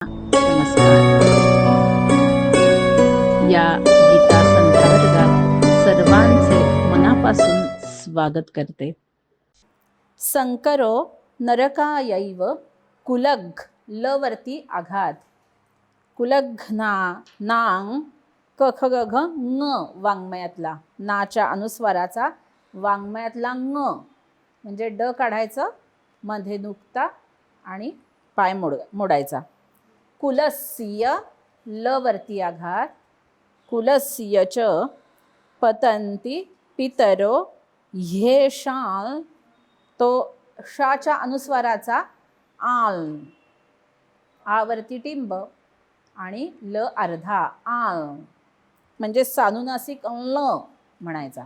नमस्कार. या गीता संध्यावर्गात सर्वांचे मनापासून स्वागत करते. संकरो नरकायैव कुलग् लवरती आघात. कुलघ्ना नांग कखगघ ङ वाङ्मयातला नाच्या अनुस्वाराचा वाङ्मयातला ङ म्हणजे ड काढायचं, मध्ये नुक्ता आणि पाय मोडायचा. कुलस्य लवरती आघात. कुलस्य च पतंती पितरो ह्येषां तो शाच्या अनुस्वाराचा आल, आवरती टिंब आणि ल अर्धा आल म्हणजे सानुनासिक ल म्हणायचा.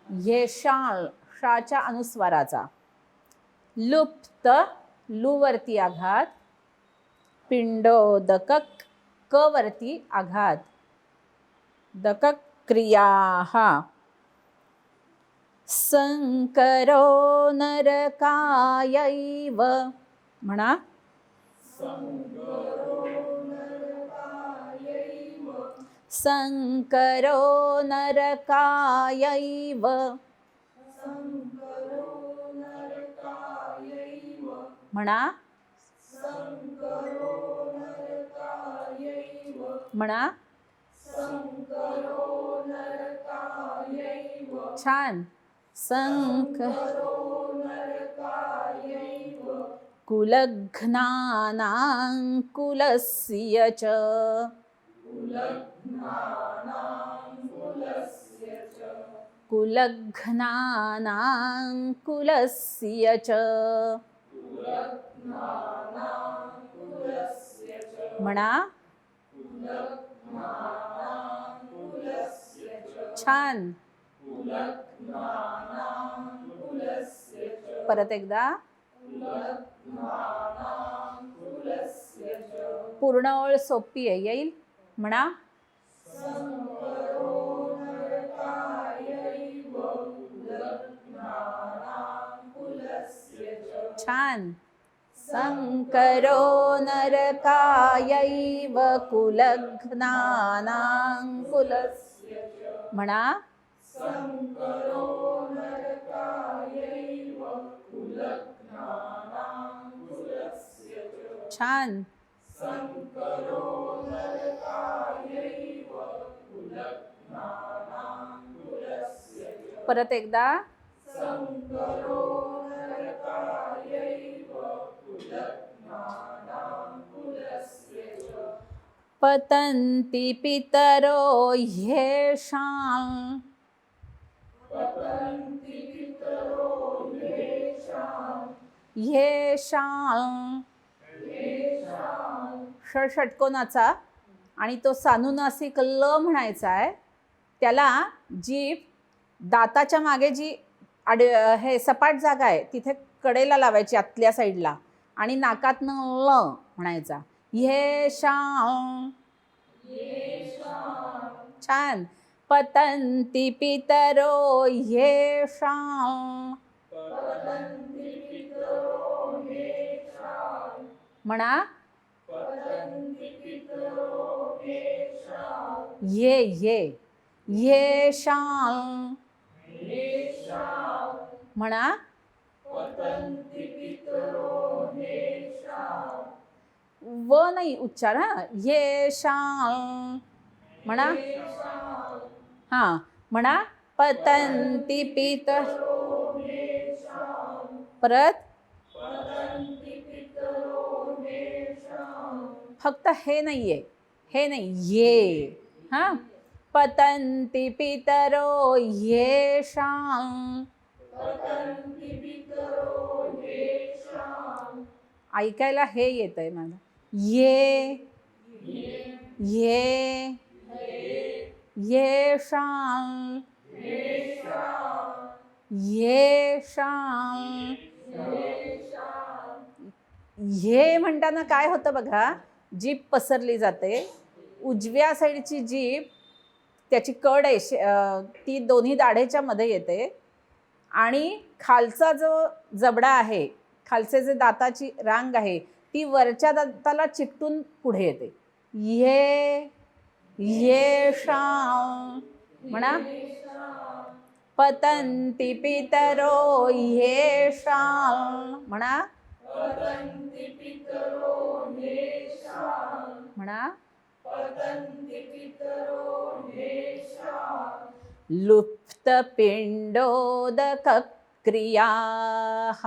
ह्येषां शाच्या अनुस्वाराचा. लुप्त लुवरती आघात. पिंडोदकक क वरती आघात. दकक क्रियाः. संकरो नरकायैव म्हणा. संकरो नरकायैव. म्हणा. म्हणा. छान. कुलघ्नानां कुलस्य च. कुलघ्नानां कुलस्य च. म्हणा. छान. परत एकदा. पूर्ण ओळ सोपी आहे, येईल. म्हणा. छान. संकरो नरकायैव कुलघ्नानां कुलस्य. म्हणा. छान. परत एकदा. पतन्ति पितरो ह्येषां. ह्येषां षटकोनाचा आणि तो सानुनासिक ल म्हणायचा आहे. त्याला जीभ दाताच्या मागे जी हे सपाट जागा आहे तिथे कडेला लावायची आतल्या साईडला आणि नाकातनं ल म्हणायचा. ह्येषां. छान. पतन्ति पितरो ह्येषां. म्हणा. ये ह्येषां. म्हणा. व नाही उच्चार. हा. ह्येषां. म्हणा. हां. म्हणा. पतन्ति पित. परत. फक्त हे नाहीये, हे नाही, ये. हां. पतन्ति पितरो ह्येषां. ऐकायला हे येतंय मला. ये ये ह्येषां. ह्येषां. हे म्हणताना काय होतं बघा, जीभ पसरली जाते. उजव्या साईडची जीभ त्याची कड आहे ती दोन्ही दाढेच्या मध्ये येते आणि खालचा जो जबडा आहे, खालचे जे दाताची रांग आहे ती वरच्या दाताला चिकटून पुढे येते. येषां म्हणा. पतन्ति पितरो येषां म्हणा. म्हणा. लुप्तपिण्डोदकक्रियाः.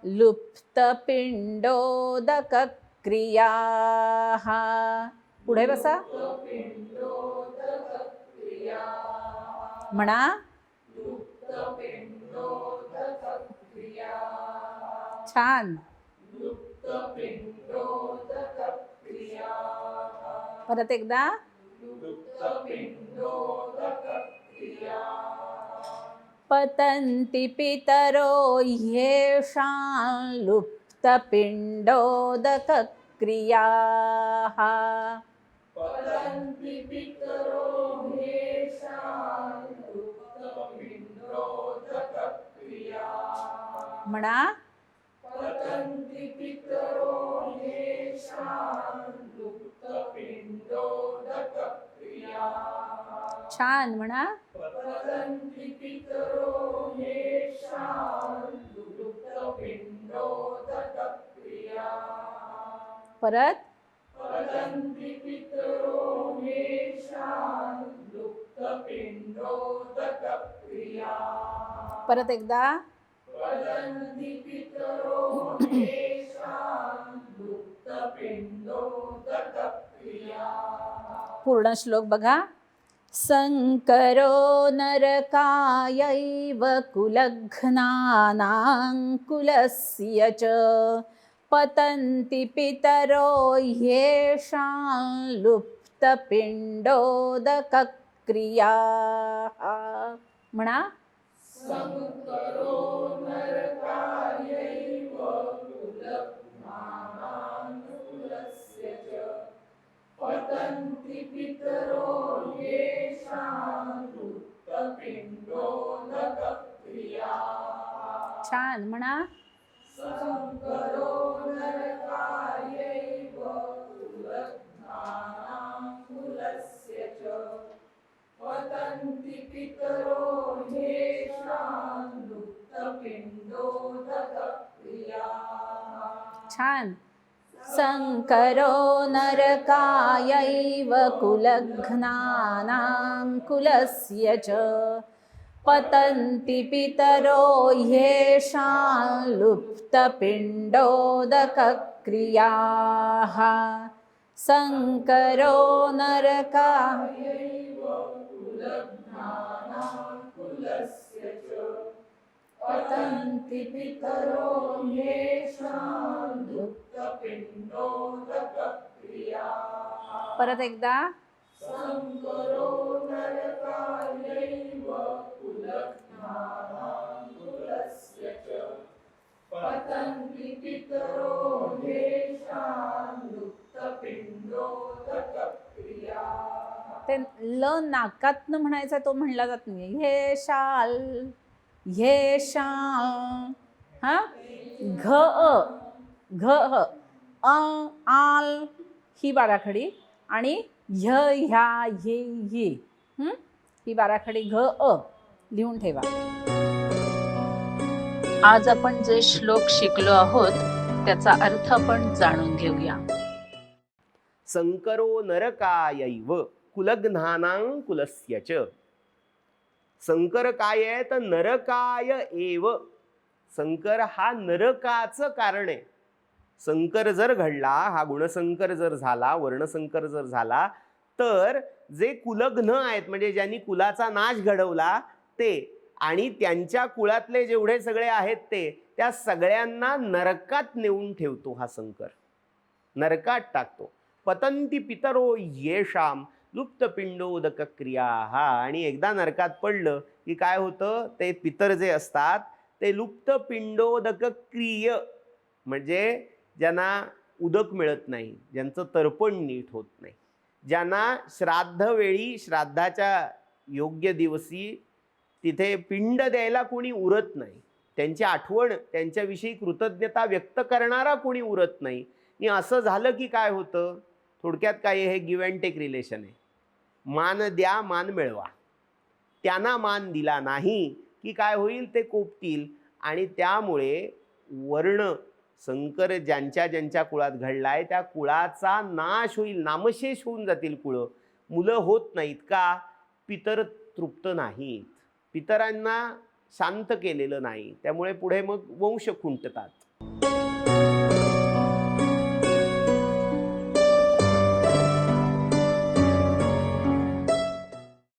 लुप्तपिण्डोदकक्रियाः. पुढे बसा. म्हणा. छान. परत एकदा. पतन्ति पितरो येषां लुप्तपिण्डोदकक्रियाः. म्हणा. छान. म्हणा. परत. परत एकदा. पूर्ण श्लोक बघा. संकरो नरकायैव कुलघ्नानां कुलस्य च पतन्ति पितरो येषां लुप्तपिण्डोदकक्रियाः. म्हणा. छान. म्हणा. छान. संकरो नरकायैव कुलघ्नानां कुलस्य च पतन्ति पितरो येषां लुप्तपिण्डोदकक्रियाः. संकरो नरकायैव पतन्ति पितरो येषां लुप्तपिण्डोदकक्रियाः. परत एकदा. संकरो नरकायैव कुलघ्नानां कुलस्य च पतन्ति पितरो येषां लुप्तपिण्डोदकक्रियाः. ते ल नाकातनं म्हणायचा तो म्हणला जात नाही. हे शाल हे शाल. हा. घ घ आल ही बाराखडी आणि ह्य ह्या ये ये ही बाराखडी घ लिहून ठेवा. आज आपण जे श्लोक शिकलो आहोत त्याचा अर्थ आपण जाणून घेऊया. संकरो नरकायैव कुलघ्नानां कुलस्य च. संकर काय आहे तर नरकाय एव. संकर हा नरकाचं कारण आहे. संकर जर घडला, हा गुणसंकर जर झाला, वर्णसंकर जर झाला, तर जे कुलघ्न आहेत म्हणजे ज्यांनी कुलाचा नाश घडवला ते आणि त्यांच्या कुळातले जेवढे सगळे आहेत ते त्या सगळ्यांना नरकात नेऊन ठेवतो हा संकर. नरकात टाकतो. पतंती पितरो येषाम लुप्तपिंडोदकक्रियाः. आणि एकदा नरकात पडलं की काय होतं, ते पितर जे असतात ते लुप्तपिंडोदकक्रिय म्हणजे ज्यांना उदक मिळत नाही, ज्यांचं तर्पण नीट होत नाही, ज्यांना श्राद्ध वेळी श्राद्धाच्या योग्य दिवशी तिथे पिंड द्यायला कोणी उरत नाही, त्यांची आठवण, त्यांच्याविषयी कृतज्ञता व्यक्त करणारा कोणी उरत नाही. आणि असं झालं की काय होतं, थोडक्यात काय, हे गिव्ह अँड टेक रिलेशन आहे. मान द्या, मान मिळवा. त्यांना मान दिला नाही की काय होईल, ते कोपतील. आणि त्यामुळे वर्ण संकर ज्यांच्या ज्यांच्या कुळात घडलाय त्या कुळाचा नाश होईल, नामशेष होऊन जातील कुळं. मुलं होत नाहीत का? पितर तृप्त नाहीत, पितरांना शांत केलेलं नाही, त्यामुळे पुढे मग वंश खुंटतात.